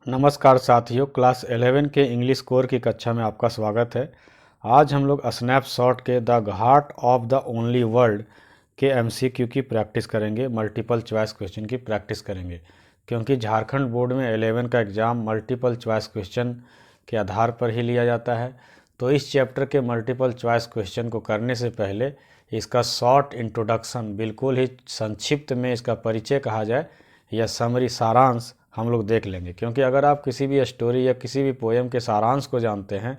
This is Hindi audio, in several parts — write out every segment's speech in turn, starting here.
नमस्कार साथियों, क्लास 11 के इंग्लिश कोर की कक्षा में आपका स्वागत है। आज हम लोग स्नैपशॉट के the Ghat of the only world के एमसीक्यू की प्रैक्टिस करेंगे, मल्टीपल चॉइस क्वेश्चन की प्रैक्टिस करेंगे। क्योंकि झारखंड बोर्ड में 11 का एग्ज़ाम मल्टीपल चॉइस क्वेश्चन के आधार पर ही लिया जाता है, तो इस चैप्टर के मल्टीपल चॉइस क्वेश्चन को करने से पहले इसका शॉर्ट इंट्रोडक्शन, बिल्कुल ही संक्षिप्त में इसका परिचय कहा जाए या समरी सारांश हम लोग देख लेंगे। क्योंकि अगर आप किसी भी स्टोरी या किसी भी पोएम के सारांश को जानते हैं,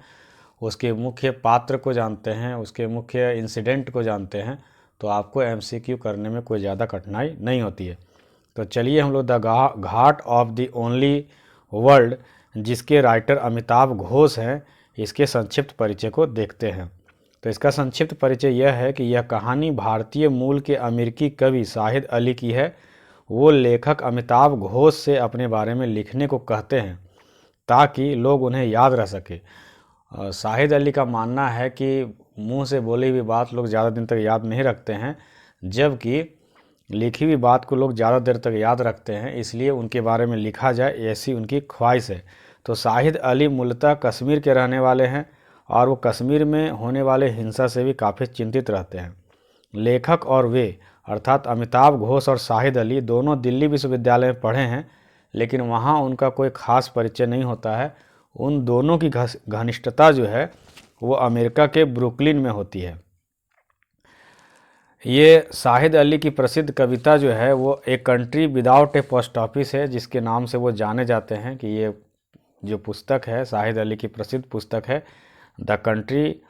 उसके मुख्य पात्र को जानते हैं, उसके मुख्य इंसिडेंट को जानते हैं, तो आपको एमसीक्यू करने में कोई ज़्यादा कठिनाई नहीं होती है। तो चलिए हम लोग the Ghat of the only world, जिसके राइटर अमिताभ घोष हैं, इसके संक्षिप्त परिचय को देखते हैं। तो इसका संक्षिप्त परिचय यह है कि यह कहानी भारतीय मूल के अमेरिकी कवि शाहिद अली की है। वो लेखक अमिताभ घोष से अपने बारे में लिखने को कहते हैं ताकि लोग उन्हें याद रह सके। शाहिद अली का मानना है कि मुंह से बोली हुई बात लोग ज़्यादा दिन तक याद नहीं रखते हैं, जबकि लिखी हुई बात को लोग ज़्यादा देर तक याद रखते हैं, इसलिए उनके बारे में लिखा जाए, ऐसी उनकी ख्वाहिश है। तो शाहिद अली मूलतः कश्मीर के रहने वाले हैं और वो कश्मीर में होने वाले हिंसा से भी काफ़ी चिंतित रहते हैं। लेखक और वे अर्थात अमिताभ घोष और शाहिद अली दोनों दिल्ली विश्वविद्यालय में पढ़े हैं, लेकिन वहाँ उनका कोई खास परिचय नहीं होता है। उन दोनों की घनिष्ठता जो है वो अमेरिका के ब्रुकलिन में होती है। ये शाहिद अली की प्रसिद्ध कविता जो है वो a country without a post office है, जिसके नाम से वो जाने जाते हैं। कि ये जो पुस्तक है शाहिद अली की प्रसिद्ध पुस्तक है the country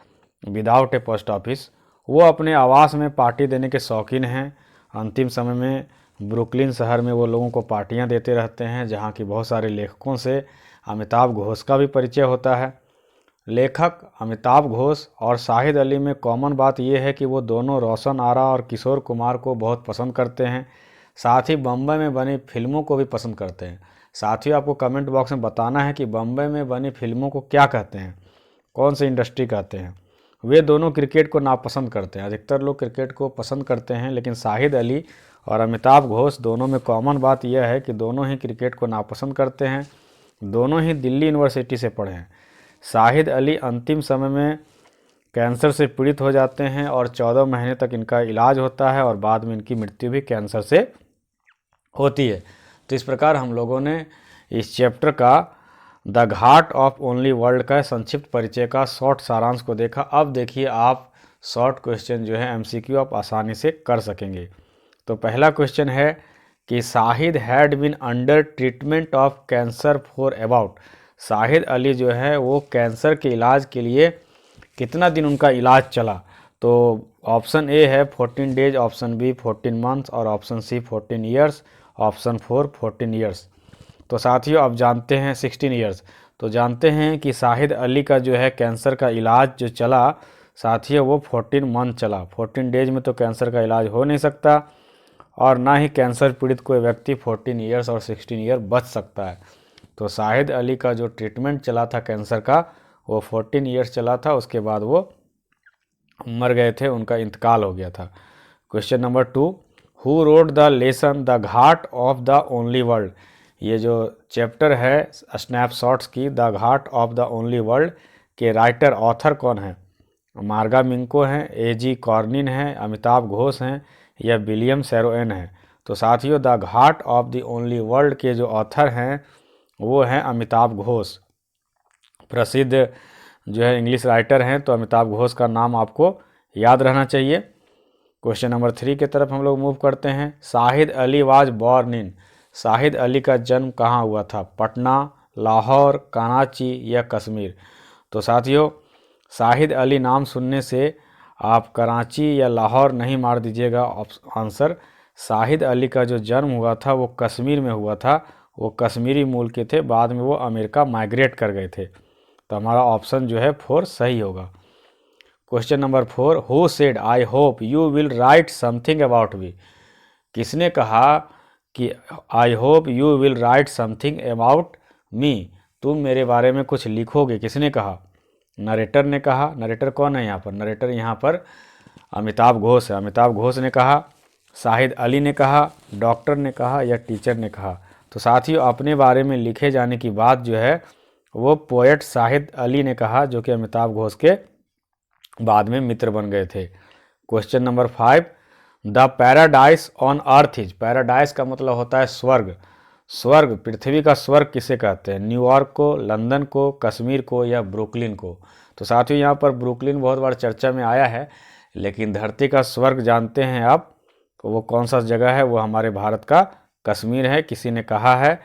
without a post office. वो अपने आवास में पार्टी देने के शौकीन हैं। अंतिम समय में ब्रुकलिन शहर में वो लोगों को पार्टियां देते रहते हैं, जहां की बहुत सारे लेखकों से अमिताभ घोष का भी परिचय होता है। लेखक अमिताभ घोष और शाहिद अली में कॉमन बात यह है कि वो दोनों रोशन आरा और किशोर कुमार को बहुत पसंद करते हैं, साथ ही बम्बई में बनी फिल्मों को भी पसंद करते हैं। साथियों, आपको कमेंट बॉक्स में बताना है कि बम्बई में बनी फिल्मों को क्या कहते हैं, कौन सी इंडस्ट्री कहते हैं। वे दोनों क्रिकेट को नापसंद करते हैं। अधिकतर लोग क्रिकेट को पसंद करते हैं, लेकिन शाहिद अली और अमिताभ घोष दोनों में कॉमन बात यह है कि दोनों ही क्रिकेट को नापसंद करते हैं। दोनों ही दिल्ली यूनिवर्सिटी से पढ़े हैं। शाहिद अली अंतिम समय में कैंसर से पीड़ित हो जाते हैं और 14 महीने तक इनका इलाज होता है और बाद में इनकी मृत्यु भी कैंसर से होती है। तो इस प्रकार हम लोगों ने इस चैप्टर का the Ghat of only world का संक्षिप्त परिचय का शॉर्ट सारांश को देखा। अब देखिए आप शॉर्ट क्वेश्चन जो है एमसीक्यू आप आसानी से कर सकेंगे। तो पहला क्वेश्चन है कि Shahid had been under treatment of cancer for about. Shahid Ali जो है वो कैंसर के इलाज के लिए कितना दिन उनका इलाज चला। तो ऑप्शन ए है 14 डेज, ऑप्शन बी 14 मंथ्स और option C 14 years, option 4 14 years. तो साथियों अब जानते हैं 16 ईयर्स। तो जानते हैं कि शाहिद अली का जो है कैंसर का इलाज जो चला साथियों वो 14 मंथ चला। 14 डेज में तो कैंसर का इलाज हो नहीं सकता और ना ही कैंसर पीड़ित कोई व्यक्ति 14 ईयर्स और 16 ईयर बच सकता है। तो शाहिद अली का जो ट्रीटमेंट चला था कैंसर का वो 14 ईयर्स चला था, उसके बाद वो मर गए थे, उनका इंतकाल हो गया था। Question number 2, who wrote the lesson the Ghat of the only world. ये जो चैप्टर है स्नैपशॉट्स की the Ghat of the only world के राइटर ऑथर कौन है। मार्गा मिंको हैं, एजी कॉर्निन हैं, अमिताभ घोष हैं या विलियम सैरोएन हैं। तो साथियों the Ghat of the only world के जो ऑथर हैं वो हैं अमिताभ घोष। प्रसिद्ध जो है इंग्लिश राइटर हैं, तो अमिताभ घोष का नाम आपको याद रहना चाहिए। क्वेश्चन नंबर 3 की तरफ हम लोग मूव करते हैं। Shahid Ali was born in. Shahid Ali का जन्म कहाँ हुआ था, पटना, लाहौर, कराची या कश्मीर। तो साथियों शाहिद अली नाम सुनने से आप कराची या लाहौर नहीं मार दीजिएगा आंसर। शाहिद अली का जो जन्म हुआ था वो कश्मीर में हुआ था। वो कश्मीरी मूल के थे, बाद में वो अमेरिका माइग्रेट कर गए थे। तो हमारा ऑप्शन जो है 4 सही होगा। Question number 4, who said I hope you will write something about me. किसने कहा कि I hope you will write something about me, तुम मेरे बारे में कुछ लिखोगे, किसने कहा। नरेटर ने कहा। नरेटर कौन है यहाँ पर, नरेटर यहाँ पर अमिताभ घोष है। अमिताभ घोष ने कहा, शाहिद अली ने कहा, डॉक्टर ने कहा या टीचर ने कहा। तो साथियों अपने बारे में लिखे जाने की बात जो है वो पोएट शाहिद अली ने कहा, जो कि अमिताभ घोष के बाद में मित्र बन गए थे। Question number 5, the paradise on earth is, paradise का मतलब होता है स्वर्ग। स्वर्ग, पृथ्वी का स्वर्ग किसे कहते हैं? न्यूयॉर्क को, लंदन को, कश्मीर को या ब्रुकलिन को? तो साथियों यहाँ पर ब्रुकलिन बहुत बार चर्चा में आया है, लेकिन धरती का स्वर्ग जानते हैं आप, तो वो कौन सा जगह है? वो हमारे भारत का कश्मीर है। किसी ने कहा है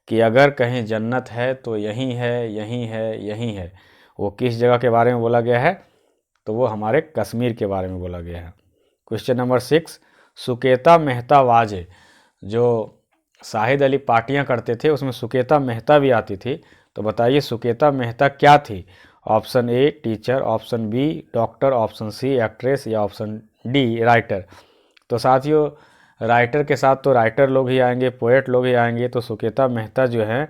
कि अगर कहीं जन्नत है तो यहीं है, यहीं है, यहीं है। वो किस जगह के बारे में बोला गया है? तो वो हमारे कश्मीर के बारे में बोला गया है। क्वेश्चन नंबर 6, सुकेता मेहता वाजे, जो शाहिद अली पार्टियां करते थे उसमें सुकेता मेहता भी आती थी, तो बताइए सुकेता मेहता क्या थी? Option A teacher, option B doctor, option C actress या ऑप्शन डी राइटर? तो साथियों राइटर के साथ तो राइटर लोग ही आएंगे, पोएट लोग ही आएंगे, तो सुकेता मेहता जो है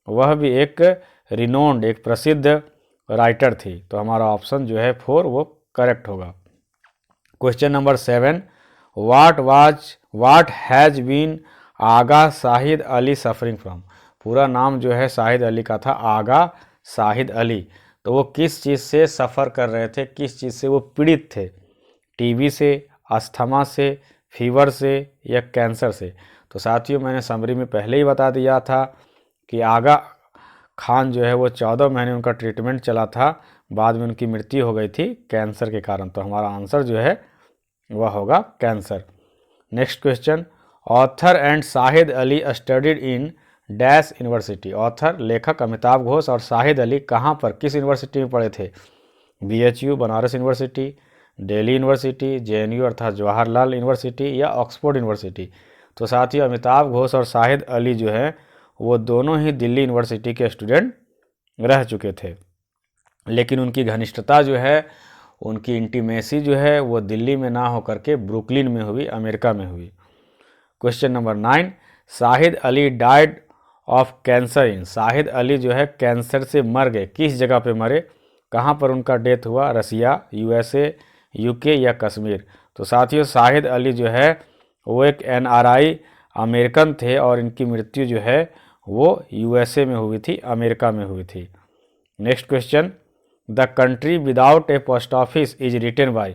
वह भी एक रिनोन्ड, एक प्रसिद्ध राइटर थी। तो हमारा ऑप्शन जो है 4 वो करेक्ट होगा। Question number 7, what has been Agha Shahid Ali suffering from? पूरा नाम जो है शाहिद अली का था आगा शाहिद अली। तो वो किस चीज़ से सफ़र कर रहे थे, किस चीज़ से वो पीड़ित थे? टीबी से, अस्थमा से, फीवर से या कैंसर से? तो साथियों मैंने समरी में पहले ही बता दिया था कि आगा खान जो है वो 14 महीने उनका ट्रीटमेंट चला था, बाद में उनकी मृत्यु हो गई थी कैंसर के कारण। तो हमारा आंसर जो है वह होगा cancer. Next question, author and Shahid Ali studied in dash university? Author लेखक अमिताभ घोष और शाहिद अली कहाँ पर, किस यूनिवर्सिटी में पढ़े थे? BHU Banaras university, Delhi university, JNU अर्थात जवाहरलाल यूनिवर्सिटी या ऑक्सफोर्ड यूनिवर्सिटी? तो साथियों अमिताभ घोष और शाहिद अली जो है वो दोनों ही दिल्ली यूनिवर्सिटी के स्टूडेंट रह चुके थे, लेकिन उनकी घनिष्ठता जो है, उनकी इंटीमेसी जो है वो दिल्ली में ना होकर के ब्रुकलिन में हुई, अमेरिका में हुई। Question number 9, Shahid Ali died of cancer in? Shahid Ali जो है कैंसर से मर गए, किस जगह पे मरे, कहाँ पर उनका डेथ हुआ? रसिया, USA, UK या कश्मीर? तो साथियों शाहिद अली जो है वो एक NRI अमेरिकन थे और इनकी मृत्यु जो है वो USA में हुई थी, अमेरिका में हुई थी। Next question, the country without a post office is written by?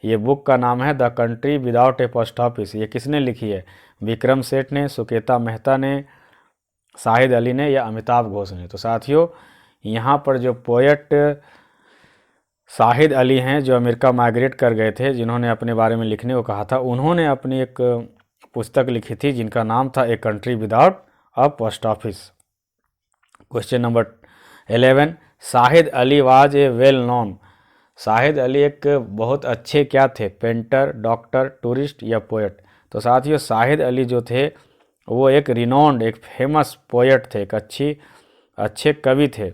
ये बुक का नाम है the country without a post office. ये किसने लिखी है? विक्रम सेठ ने, सुकेता मेहता ने, शाहिद अली ने या अमिताभ घोष ने? तो साथियों यहाँ पर जो पोएट शाहिद अली हैं, जो अमेरिका माइग्रेट कर गए थे, जिन्होंने अपने बारे में लिखने को कहा था, उन्होंने अपनी एक पुस्तक लिखी थी जिनका नाम था a country without a post office. Question number 11, Shahid Ali was a well known? Shahid Ali एक बहुत अच्छे क्या थे? पेंटर, डॉक्टर, टूरिस्ट या पोएट? तो साथियों शाहिद अली जो थे वो एक रिनोन्ड, एक फेमस पोएट थे, एक अच्छे कवि थे।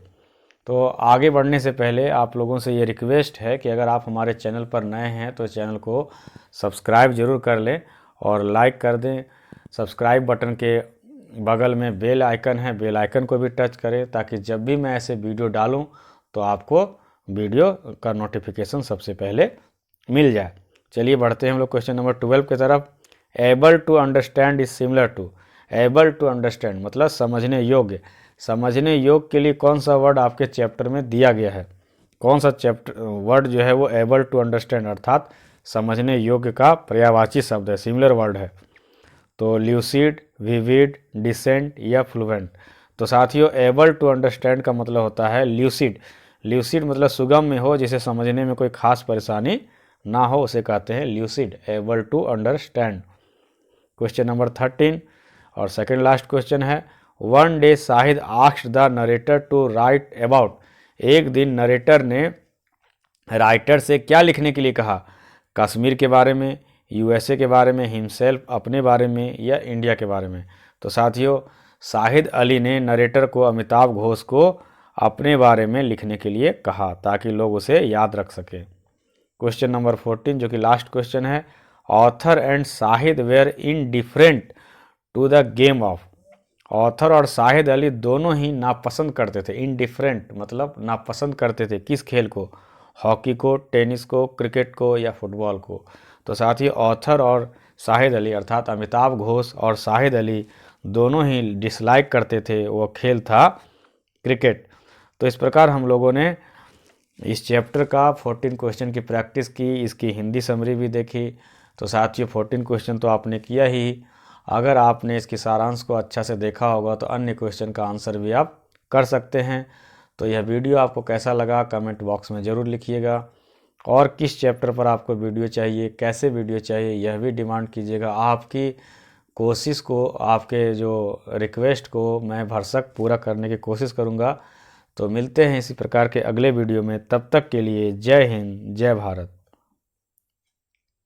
तो आगे बढ़ने से पहले आप लोगों से ये रिक्वेस्ट है कि अगर आप हमारे चैनल पर नए हैं तो चैनल को सब्सक्राइब जरूर कर लें और लाइक कर दें। सब्सक्राइब बटन के बगल में बेल आइकन है, बेल आइकन को भी टच करें ताकि जब भी मैं ऐसे वीडियो डालूं तो आपको वीडियो का नोटिफिकेशन सबसे पहले मिल जाए। चलिए बढ़ते हैं हम लोग क्वेश्चन नंबर 12 की तरफ। Able to understand is similar to? Able to understand मतलब समझने योग्य। समझने योग्य के लिए कौन सा वर्ड आपके चैप्टर में दिया गया है? कौन सा चैप्टर वर्ड जो है वो एबल टू अंडरस्टैंड अर्थात समझने योग्य का पर्यायवाची शब्द है, सिमिलर वर्ड है? तो ल्यूसिड, विविड, डिसेंट या फ्लुएंट? तो साथियों एबल टू अंडरस्टैंड का मतलब होता है ल्यूसिड। ल्यूसिड मतलब सुगम में हो, जिसे समझने में कोई खास परेशानी ना हो, उसे कहते हैं lucid, able to understand. Question number 13 और सेकेंड लास्ट क्वेश्चन है, one day Shahid asked the narrator to write about? एक दिन नरेटर ने राइटर से क्या लिखने के लिए कहा? कश्मीर के बारे में, USA के बारे में, हिमसेल्फ अपने बारे में या इंडिया के बारे में? तो साथियों शाहिद अली ने नरेटर को, अमिताभ घोष को अपने बारे में लिखने के लिए कहा ताकि लोग उसे याद रख सकें। क्वेश्चन नंबर 14 जो कि लास्ट क्वेश्चन है, author and Shahid were indifferent to the game of? Author और शाहिद अली दोनों ही नापसंद करते थे। इनडिफरेंट मतलब नापसंद करते थे किस खेल को? हॉकी को, टेनिस को, क्रिकेट को या फुटबॉल को? तो साथ ही ऑथर और शाहिद अली अर्थात अमिताभ घोष और शाहिद अली दोनों ही डिसलाइक करते थे, वो खेल था क्रिकेट। तो इस प्रकार हम लोगों ने इस चैप्टर का 14 क्वेश्चन की प्रैक्टिस की, इसकी हिंदी समरी भी देखी। तो साथियों 14 क्वेश्चन तो आपने किया ही, अगर आपने इसके सारांश को अच्छा से देखा होगा तो अन्य क्वेश्चन का आंसर भी आप कर सकते हैं। तो यह वीडियो आपको कैसा लगा कमेंट बॉक्स में ज़रूर लिखिएगा, और किस चैप्टर पर आपको वीडियो चाहिए, कैसे वीडियो चाहिए, यह भी डिमांड कीजिएगा। आपकी कोशिश को, आपके जो रिक्वेस्ट को मैं भरसक पूरा करने की कोशिश करूँगा। तो मिलते हैं इसी प्रकार के अगले वीडियो में, तब तक के लिए जय हिंद जय भारत।